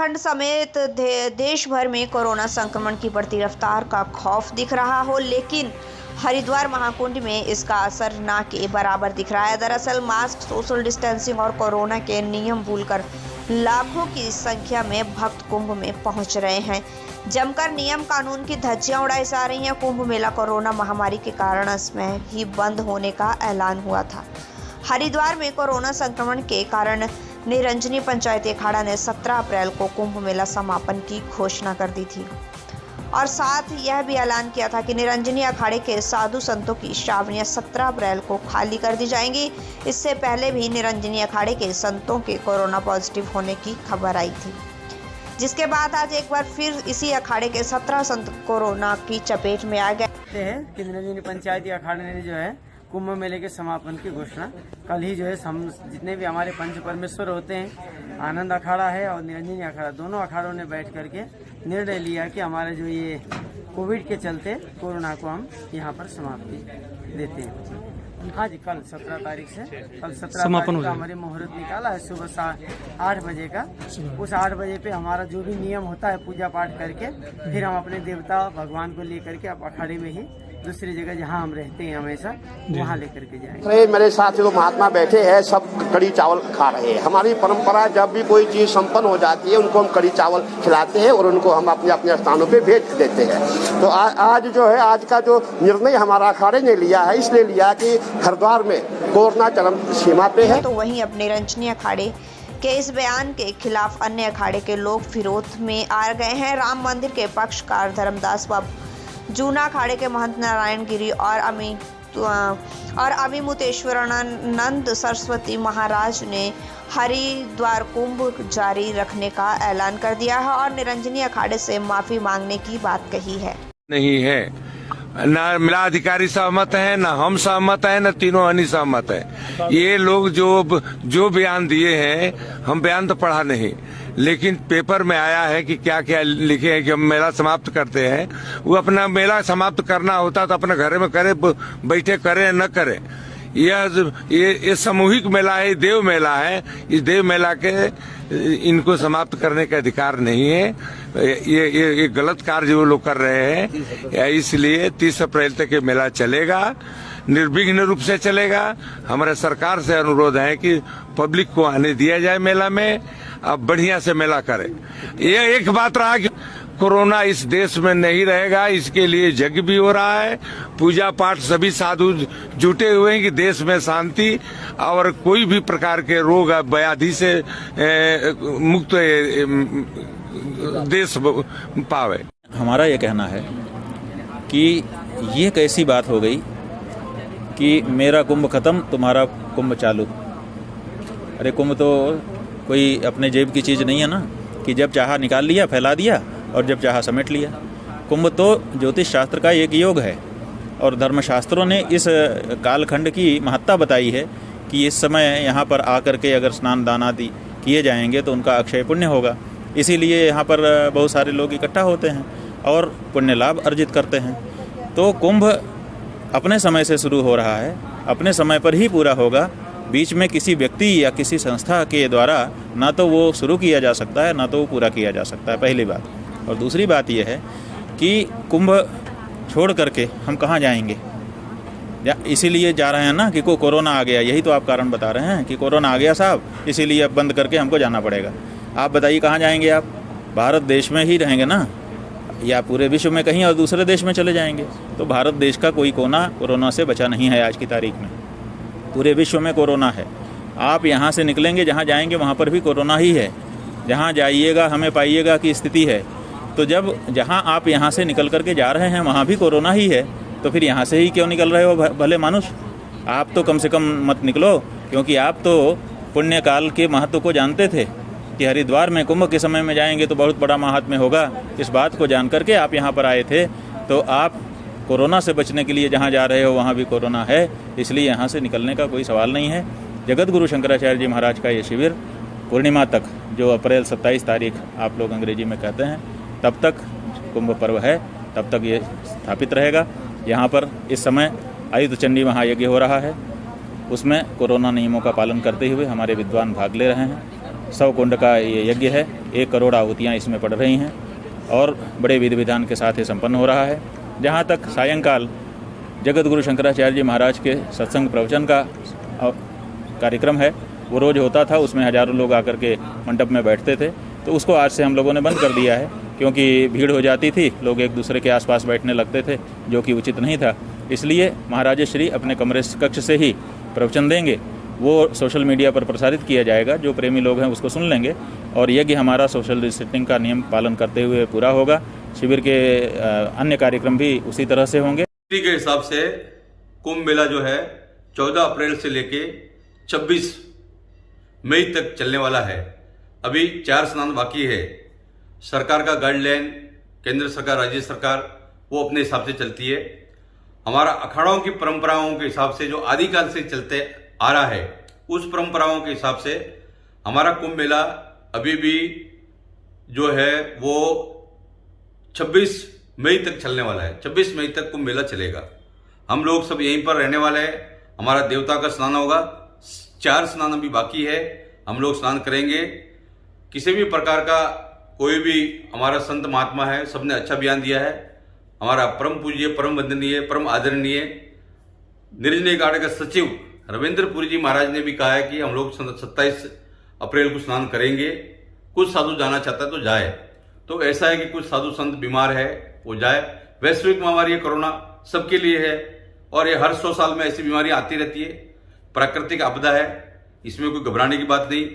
उत्तराखंड समेत देश भर में कोरोना संक्रमण की बढ़ती रफ्तार का खौफ दिख रहा हो, लेकिन हरिद्वार महाकुंड में इसका असर ना के बराबर दिख रहा है। दरअसल मास्क, सोशल डिस्टेंसिंग और कोरोना के नियम भूलकर लाखों की संख्या में भक्त कुंभ में पहुंच रहे हैं। जमकर नियम कानून की धज्जियां उड़ाई जा रही हैं। कुंभ मेला कोरोना महामारी के कारण इसमें ही बंद होने का ऐलान हुआ था। हरिद्वार में कोरोना संक्रमण के कारण निरंजनी पंचायती अखाड़ा ने 17 अप्रैल को कुंभ मेला समापन की घोषणा कर दी थी और साथ यह भी ऐलान किया था कि निरंजनी अखाड़े के साधु संतों की छावनियां 17 अप्रैल को खाली कर दी जाएंगी। इससे पहले भी निरंजनी अखाड़े के संतों के कोरोना पॉजिटिव होने की खबर आई थी, जिसके बाद आज एक बार फिर इसी अखाड़े के 17 संत कोरोना की चपेट में आ गए हैं कि निरंजनी पंचायती अखाड़े ने जो है कुंभ मेले के समापन की घोषणा कल ही जो है जितने भी हमारे पंच परमेश्वर होते हैं, आनंद अखाड़ा है और निरंजनी अखाड़ा, दोनों अखाड़ों ने बैठ करके निर्णय लिया कि हमारे जो ये कोविड के चलते कोरोना को हम यहाँ पर समाप्ति देते हैं। हाँ जी, कल 17 तारीख से कल 17 तारीख का हमारे मुहूर्त निकाला है सुबह 8 बजे का। उस 8 बजे पे हमारा जो भी नियम होता है पूजा पाठ करके फिर हम अपने देवता भगवान को लेकर के अखाड़े में ही दूसरी जगह जहाँ हम रहते हैं हमेशा वहाँ लेकर के जाएंगे। मेरे साथ जो महात्मा बैठे हैं सब कड़ी चावल खा रहे हैं। हमारी परंपरा जब भी कोई चीज संपन्न हो जाती है उनको हम कड़ी चावल खिलाते हैं और उनको हम अपने अपने स्थानों पे भेज देते हैं। तो आज जो है आज का जो निर्णय हमारा अखाड़े ने लिया है, इसलिए लिया कि हरिद्वार में कोरोना चरम सीमा पे है। तो वहीं अब निरंजनी अखाड़े के इस बयान के खिलाफ अन्य अखाड़े के लोग विरोध में आ गए हैं। राम मंदिर के पक्षकार धर्मदास बाबू, जूना अखाड़े के महंत नारायण गिरी और अभिमुतेश्वरानंद सरस्वती महाराज ने हरिद्वार कुंभ जारी रखने का ऐलान कर दिया है और निरंजनी अखाड़े से माफी मांगने की बात कही है। नहीं है, न मिला अधिकारी सहमत है, न हम सहमत है, न तीनों अन्य सहमत है। ये लोग जो बयान दिए हैं, हम बयान तो पढ़ा नहीं, लेकिन पेपर में आया है कि क्या क्या लिखे हैं कि हम मेला समाप्त करते हैं। वो अपना मेला समाप्त करना होता तो अपने घर में करे, बैठे करे न करे। ये सामूहिक मेला है, देव मेला है। इस देव मेला के इनको समाप्त करने का अधिकार नहीं है। ये गलत कार्य वो लोग कर रहे हैं। इसलिए 30 अप्रैल तक ये मेला चलेगा, निर्विघ्न रूप से चलेगा। हमारे सरकार से अनुरोध है कि पब्लिक को आने दिया जाए मेला में, अब बढ़िया से मेला करे। ये एक बात रहा कि कोरोना इस देश में नहीं रहेगा, इसके लिए यज्ञ भी हो रहा है, पूजा पाठ सभी साधु जुटे हुए हैं कि देश में शांति और कोई भी प्रकार के रोग व्याधि से मुक्त देश पावे। हमारा ये कहना है कि ये कैसी बात हो गई कि मेरा कुंभ खत्म तुम्हारा कुंभ चालू। अरे कुंभ तो कोई अपने जेब की चीज़ नहीं है ना, कि जब चाहा निकाल लिया, फैला दिया और जब चाहा समेट लिया। कुंभ तो ज्योतिष शास्त्र का एक योग है और धर्मशास्त्रों ने इस कालखंड की महत्ता बताई है कि इस समय यहाँ पर आकर के अगर स्नान दान आदि किए जाएंगे तो उनका अक्षय पुण्य होगा। इसीलिए यहाँ पर बहुत सारे लोग इकट्ठा होते हैं और पुण्य लाभ अर्जित करते हैं। तो कुंभ अपने समय से शुरू हो रहा है, अपने समय पर ही पूरा होगा। बीच में किसी व्यक्ति या किसी संस्था के द्वारा ना तो वो शुरू किया जा सकता है, ना तो वो पूरा किया जा सकता है, पहली बात। और दूसरी बात यह है कि कुंभ छोड़ करके हम कहाँ जाएंगे? इसीलिए जा रहे हैं ना कि कोरोना आ गया, यही तो आप कारण बता रहे हैं कि कोरोना आ गया साहब, इसीलिए अब बंद करके हमको जाना पड़ेगा। आप बताइए कहाँ जाएंगे? आप भारत देश में ही रहेंगे ना, या पूरे विश्व में कहीं और दूसरे देश में चले जाएंगे? तो भारत देश का कोई कोना कोरोना से बचा नहीं है आज की तारीख में। पूरे विश्व में कोरोना है। आप यहाँ से निकलेंगे, जहाँ जाएंगे वहाँ पर भी कोरोना ही है। जहाँ जाइएगा हमें पाइएगा की स्थिति है। तो जब जहाँ आप यहाँ से निकल करके जा रहे हैं वहाँ भी कोरोना ही है, तो फिर यहाँ से ही क्यों निकल रहे हो भले मानुष? आप तो कम से कम मत निकलो, क्योंकि आप तो पुण्य काल के महत्व को जानते थे कि हरिद्वार में कुंभ के समय में जाएंगे तो बहुत बड़ा महात्म्य होगा। इस बात को जान करके आप यहाँ पर आए थे। तो आप कोरोना से बचने के लिए जहाँ जा रहे हो वहाँ भी कोरोना है, इसलिए यहाँ से निकलने का कोई सवाल नहीं है। जगत गुरु शंकराचार्य जी महाराज का ये शिविर पूर्णिमा तक, जो अप्रैल 27 तारीख आप लोग अंग्रेजी में कहते हैं, तब तक कुंभ पर्व है, तब तक ये स्थापित रहेगा। यहाँ पर इस समय आयुध चंडी महायज्ञ हो रहा है, उसमें कोरोना नियमों का पालन करते हुए हमारे विद्वान भाग ले रहे हैं। 100 कुंड का ये यज्ञ है। 1 करोड़ आहुतियाँ इसमें पड़ रही हैं और बड़े विधि विधान के साथ ये संपन्न हो रहा है। जहाँ तक सायंकाल जगत गुरु शंकराचार्य जी महाराज के सत्संग प्रवचन का कार्यक्रम है, वो रोज़ होता था, उसमें हज़ारों लोग आकर के मंडप में बैठते थे। तो उसको आज से हम लोगों ने बंद कर दिया है, क्योंकि भीड़ हो जाती थी, लोग एक दूसरे के आसपास बैठने लगते थे, जो कि उचित नहीं था। इसलिए महाराज श्री अपने कमरे कक्ष से ही प्रवचन देंगे, वो सोशल मीडिया पर प्रसारित किया जाएगा, जो प्रेमी लोग हैं उसको सुन लेंगे और यज्ञ हमारा सोशल डिस्टेंसिंग का नियम पालन करते हुए पूरा होगा। शिविर के अन्य कार्यक्रम भी उसी तरह से होंगे। के हिसाब से कुंभ मेला जो है 14 अप्रैल से लेके 26 मई तक चलने वाला है। अभी 4 स्नान बाकी है। सरकार का गाइडलाइन, केंद्र सरकार, राज्य सरकार, वो अपने हिसाब से चलती है। हमारा अखाड़ों की परंपराओं के हिसाब से जो आदिकाल से चलते आ रहा है, उस परंपराओं के हिसाब से हमारा कुंभ मेला अभी भी जो है वो 26 मई तक चलने वाला है। 26 मई तक कुंभ मेला चलेगा। हम लोग सब यहीं पर रहने वाले हैं। हमारा देवता का स्नान होगा। 4 स्नान अभी बाकी है, हम लोग स्नान करेंगे। किसी भी प्रकार का कोई भी हमारा संत महात्मा है, सबने अच्छा बयान दिया है। हमारा परम पूज्य, परम वंदनीय, परम आदरणीय निर्जने गाड़ का सचिव रविंद्र पुरी जी महाराज ने भी कहा है कि हम लोग 27 अप्रैल को स्नान करेंगे। कुछ साधु जाना चाहता है तो जाए। तो ऐसा है कि कुछ साधु संत बीमार है, वो जाए। वैश्विक महामारी है, कोरोना सबके लिए है और ये हर 100 साल में ऐसी बीमारी आती रहती है। प्राकृतिक आपदा है, इसमें कोई घबराने की बात नहीं।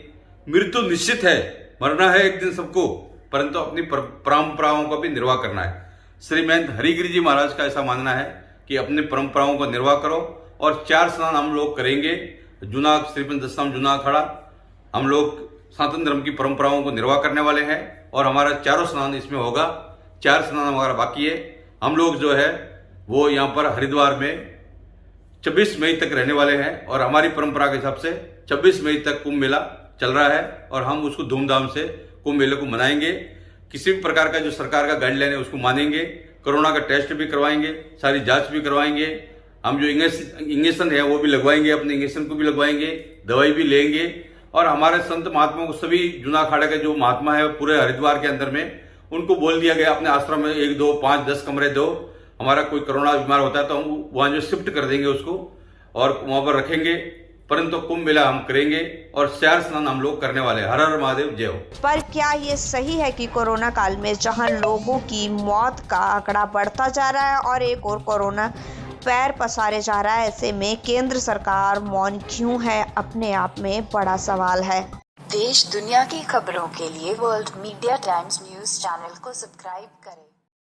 मृत्यु निश्चित है, मरना है एक दिन सबको, परंतु अपनी परंपराओं का भी निर्वाह करना है। श्री महंत हरिगिरी जी महाराज का ऐसा मानना है कि अपनी परंपराओं का निर्वाह करो। और 4 स्नान हम लोग करेंगे। जूना श्रीपंच दस्ताम जूना अखाड़ा, हम लोग सनातन धर्म की परंपराओं को निर्वाह करने वाले हैं और हमारा 4 स्नान इसमें होगा। 4 स्नान हमारा बाकी है। हम लोग जो है वो यहाँ पर हरिद्वार में 26 मई तक रहने वाले हैं और हमारी परंपरा के हिसाब से 26 मई तक कुंभ मेला चल रहा है और हम उसको धूमधाम से कुंभ मेले को मनाएंगे। किसी भी प्रकार का जो सरकार का गाइडलाइन है उसको मानेंगे। कोरोना का टेस्ट भी करवाएंगे, सारी जांच भी करवाएंगे। हम जो इंजेक्शन है वो भी लगवाएंगे, अपने इंजेक्शन को भी लगवाएंगे, दवाई भी लेंगे। और हमारे संत महात्माओं को, सभी जूना अखाड़े के जो महात्मा है पूरे हरिद्वार के अंदर में, उनको बोल दिया गया अपने आश्रम में 1, 2, 5, 10 कमरे दो। हमारा कोई कोरोना बीमार होता है तो हम वहां जो शिफ्ट कर देंगे उसको और वहां पर रखेंगे। परंतु कुंभ मेला हम करेंगे और 4 स्नान हम लोग करने वाले हैं। हर हर महादेव, जय हो। पर क्या ये सही है कि कोरोना काल में जहां लोगों की मौत का आंकड़ा बढ़ता जा रहा है और एक और कोरोना पैर पसारे जा रहा है, ऐसे में केंद्र सरकार मौन क्यों है, अपने आप में बड़ा सवाल है। देश दुनिया की खबरों के लिए world media times news channel को सब्सक्राइब करें।